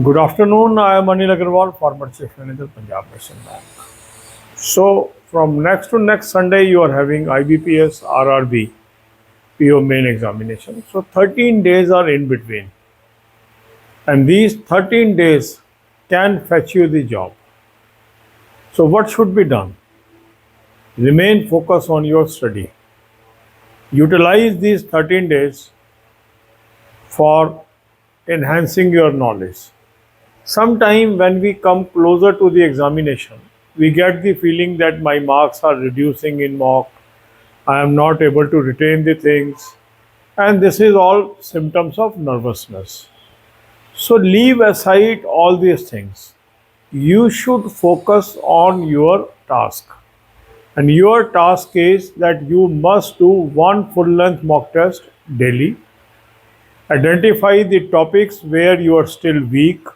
Good afternoon. I am Anil Agarwal, former Chief Manager, Punjab National Bank. So, from next to next Sunday, you are having IBPS RRB PO main examination. So, 13 days are in between, and these 13 days can fetch you the job. So, what should be done? Remain focused on your study. Utilize these 13 days for enhancing your knowledge. Sometime when we come closer to the examination, we get the feeling that my marks are reducing in mock, I am not able to retain the things, and this is all symptoms of nervousness. So leave aside all these things. You should focus on your task. And your task is that you must do one full length mock test daily. Identify the topics where you are still weak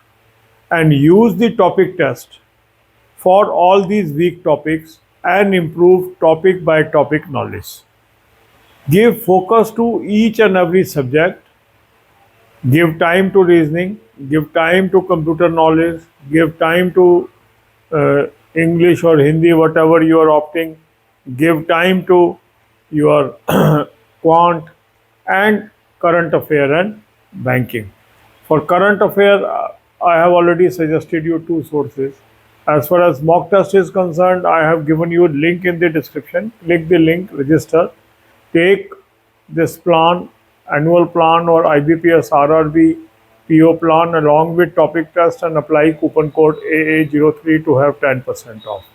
and use the topic test for all these weak topics and improve topic by topic knowledge. Give focus to each and every subject. Give time to reasoning, give time to computer knowledge, give time to English or Hindi, whatever you are opting. Give time to your quant and current affair and banking. For current affair, I have already suggested you two sources. As far as mock test is concerned, I have given you a link in the description. Click the link, register, take this plan, annual plan or IBPS RRB PO plan along with topic test and apply coupon code AA03 to have 10% off.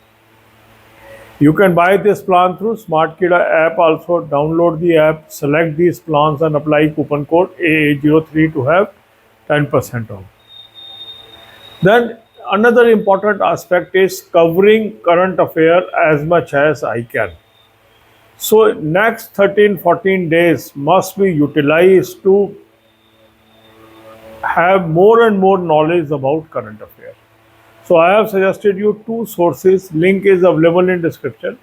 You can buy this plan through Smart Kida app also. Download the app, select these plans and apply coupon code AA03 to have 10% off. Then another important aspect is covering current affair as much as I can. So next 13-14 days must be utilized to have more and more knowledge about current affairs. So I have suggested you two sources. Link is available in description.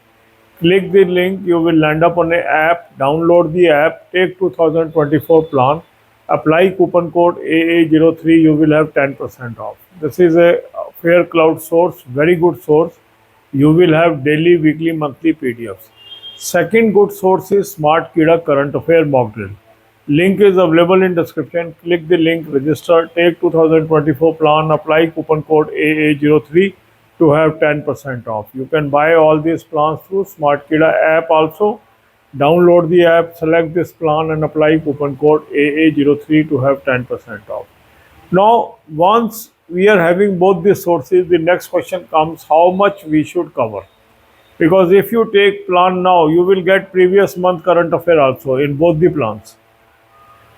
Click the link, you will land up on an app. Download the app, take 2024 plan, apply coupon code AA03, you will have 10% off. This is a Fair Cloud source, very good source. You will have daily, weekly, monthly PDFs. Second good source is Smart Kida Current Affair Mock Drill. Link is available in description. Click the link, register, take 2024 plan, apply coupon code AA03 to have 10% off. You can buy all these plans through Smart Kida app also. Download the app, select this plan and apply coupon code AA03 to have 10% off. Now, once we are having both these sources, the next question comes how much we should cover. Because if you take plan now, you will get previous month current affair also in both the plans.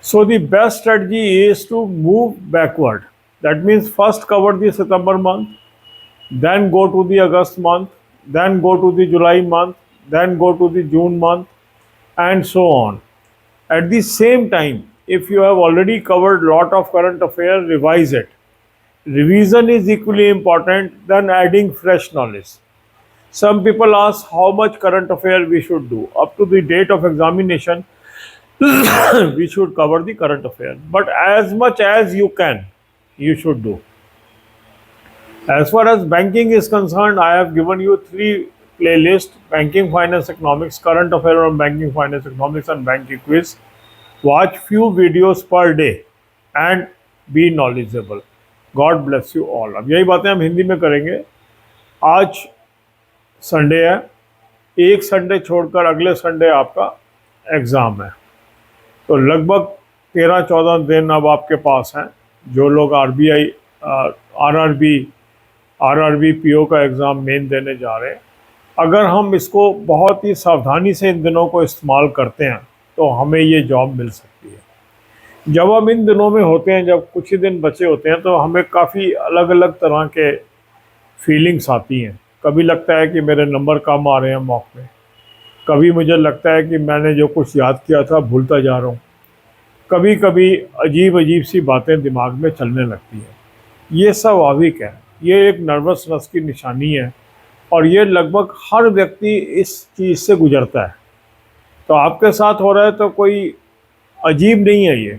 So the best strategy is to move backward. That means first cover the September month, then go to the August month, then go to the July month, then go to the June month, and so on. At the same time, if you have already covered lot of current affair, revise it. Revision is equally important than adding fresh knowledge. Some people ask how much current affair we should do. Up to the date of examination, we should cover the current affair. But as much as you can, you should do. As far as banking is concerned, I have given you three playlists: banking, finance, economics, current affair on banking, finance, economics, and banking quiz. Watch few videos per day and be knowledgeable. God bless you all. अब यही बातें हम हिंदी में करेंगे. आज Sunday है, एक Sunday छोड़कर अगले संडे आपका एग्ज़ाम है, तो लगभग 13-14 दिन अब आपके पास हैं. जो लोग आरआरबी पीओ का एग्ज़ाम मेन देने जा रहे हैं, अगर हम इसको बहुत ही सावधानी से इन दिनों को इस्तेमाल करते हैं तो हमें ये जॉब मिल सकती है. जब हम इन दिनों में होते हैं, जब कुछ ही दिन बचे होते हैं, तो हमें काफ़ी अलग अलग तरह के फीलिंग्स आती हैं. कभी लगता है कि मेरे नंबर कम आ रहे हैं मॉक में, कभी मुझे लगता है कि मैंने जो कुछ याद किया था भूलता जा रहा हूँ, कभी कभी अजीब अजीब सी बातें दिमाग में चलने लगती हैं. ये स्वाभाविक है, ये एक नर्वसनेस की निशानी है और ये लगभग हर व्यक्ति इस चीज़ से गुजरता है. तो आपके साथ हो रहा है तो कोई अजीब नहीं है ये.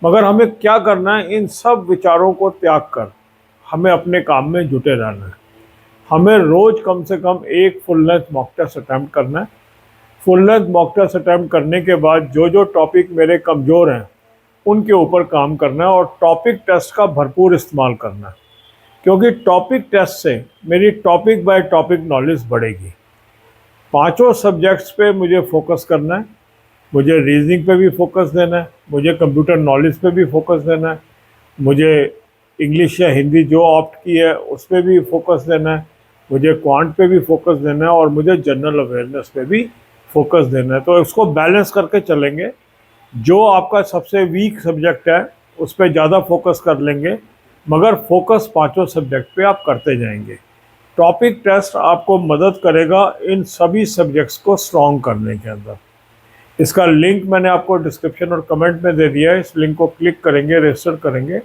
मगर हमें क्या करना है, इन सब विचारों को त्याग कर हमें अपने काम में जुटे रहना है। हमें रोज कम से कम एक full length mock test attempt करना है। Full length mock test attempt करने के बाद जो जो टॉपिक मेरे कमज़ोर हैं उनके ऊपर काम करना है और टॉपिक टेस्ट का भरपूर इस्तेमाल करना है, क्योंकि टॉपिक टेस्ट से मेरी टॉपिक बाय टॉपिक नॉलेज बढ़ेगी। पांचों सब्जेक्ट्स पे मुझे फोकस करना है। मुझे रीजनिंग पे भी फोकस देना है, मुझे कंप्यूटर नॉलेज पे भी फोकस देना है, मुझे इंग्लिश या हिंदी जो ऑप्ट की है उस पर भी फोकस देना है, मुझे क्वांट पे भी फोकस देना है और मुझे जनरल अवेयरनेस पे भी फोकस देना है। तो इसको बैलेंस करके चलेंगे। जो आपका सबसे वीक सब्जेक्ट है उस पर ज़्यादा फोकस कर लेंगे, मगर फोकस पांचों सब्जेक्ट पे आप करते जाएंगे। टॉपिक टेस्ट आपको मदद करेगा इन सभी सब्जेक्ट्स को स्ट्रॉन्ग करने के अंदर। इसका लिंक मैंने आपको डिस्क्रिप्शन और कमेंट में दे दिया है। इस लिंक को क्लिक करेंगे, रजिस्टर करेंगे,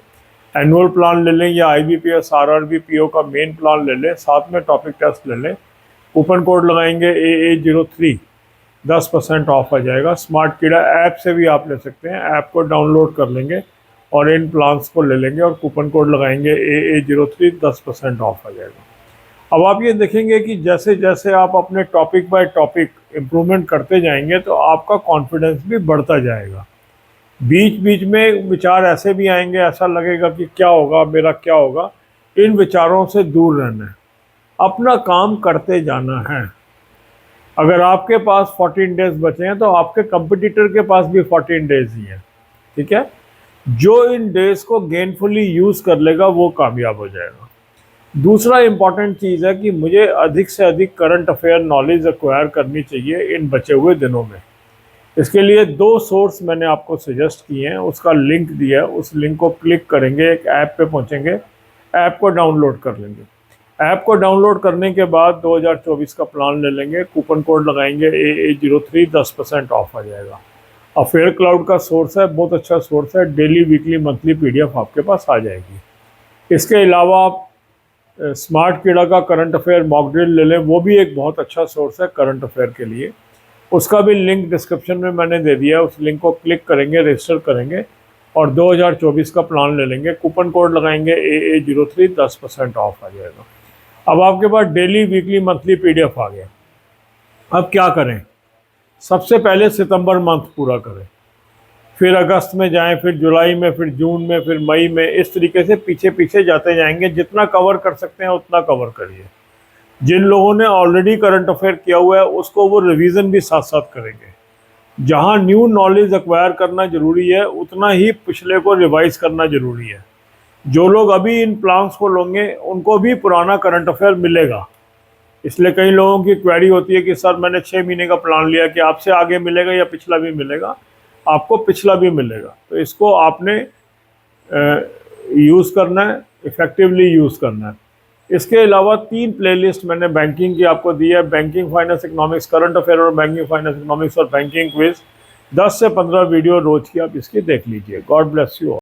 एनुअल प्लान ले लें या IBPS RRB PO का मेन प्लान ले लें, साथ में टॉपिक टेस्ट ले लें। कूपन कोड लगाएंगे AA03, 10% ऑफ आ जाएगा। स्मार्ट कीड़ा ऐप से भी आप ले सकते हैं, ऐप को डाउनलोड कर लेंगे और इन प्लान्स को ले लेंगे और कूपन कोड लगाएंगे AA03, 10% ऑफ आ जाएगा। अब आप ये देखेंगे कि जैसे जैसे आप अपने टॉपिक बाय टॉपिक इम्प्रूवमेंट करते जाएंगे तो आपका कॉन्फिडेंस भी बढ़ता जाएगा। बीच बीच में विचार ऐसे भी आएंगे, ऐसा लगेगा कि क्या होगा, मेरा क्या होगा। इन विचारों से दूर रहना है, अपना काम करते जाना है। अगर आपके पास 14 डेज बचे हैं तो आपके कंपटीटर के पास भी 14 डेज ही हैं, ठीक है। जो इन डेज को गेनफुली यूज़ कर लेगा वो कामयाब हो जाएगा। दूसरा इम्पॉर्टेंट चीज़ है कि मुझे अधिक से अधिक करंट अफेयर नॉलेज एक्वायर करनी चाहिए इन बचे हुए दिनों में। इसके लिए 2 सोर्स मैंने आपको सजेस्ट किए हैं, उसका लिंक दिया है। उस लिंक को क्लिक करेंगे, एक ऐप पे पहुंचेंगे, ऐप को डाउनलोड कर लेंगे। ऐप को डाउनलोड करने के बाद 2024 का प्लान ले लेंगे, कूपन कोड लगाएंगे AA03, 10% ऑफ आ जाएगा। अफेयर क्लाउड का सोर्स है, बहुत अच्छा सोर्स है। डेली, वीकली, मंथली PDF आपके पास आ जाएगी। इसके अलावा आप स्मार्ट कीड़ा का करंट अफेयर मॉक ड्रिल ले लें, वो भी एक बहुत अच्छा सोर्स है करंट अफेयर के लिए। उसका भी लिंक डिस्क्रिप्शन में मैंने दे दिया है। उस लिंक को क्लिक करेंगे, रजिस्टर करेंगे और 2024 का प्लान ले लेंगे। कूपन कोड लगाएंगे AA03, 10% ऑफ आ जाएगा। अब आपके पास डेली, वीकली, मंथली PDF आ गया। अब क्या करें? सबसे पहले सितंबर मंथ पूरा करें, फिर अगस्त में जाएं, फिर जुलाई में, फिर जून में, फिर मई में। इस तरीके से पीछे पीछे जाते जाएंगे। जितना कवर कर सकते हैं उतना कवर करिए। जिन लोगों ने ऑलरेडी करंट अफेयर किया हुआ है उसको वो रिवीजन भी साथ साथ करेंगे। जहां न्यू नॉलेज एक्वायर करना जरूरी है उतना ही पिछले को रिवाइज करना जरूरी है। जो लोग अभी इन प्लान्स को लेंगे उनको भी पुराना करंट अफेयर मिलेगा। इसलिए कई लोगों की क्वेरी होती है कि सर मैंने 6 महीने का प्लान लिया, कि आपसे आगे मिलेगा या पिछला भी मिलेगा? आपको पिछला भी मिलेगा। तो इसको आपने यूज़ करना है, इफ़ेक्टिवली यूज़ करना है। इसके अलावा 3 प्लेलिस्ट मैंने बैंकिंग की आपको दी है। Banking, finance, economics, current affair और बैंकिंग, फाइनेंस, इकोनॉमिक्स और बैंकिंग क्विज। 10 से 15 वीडियो रोज की आप इसकी देख लीजिए। God bless you.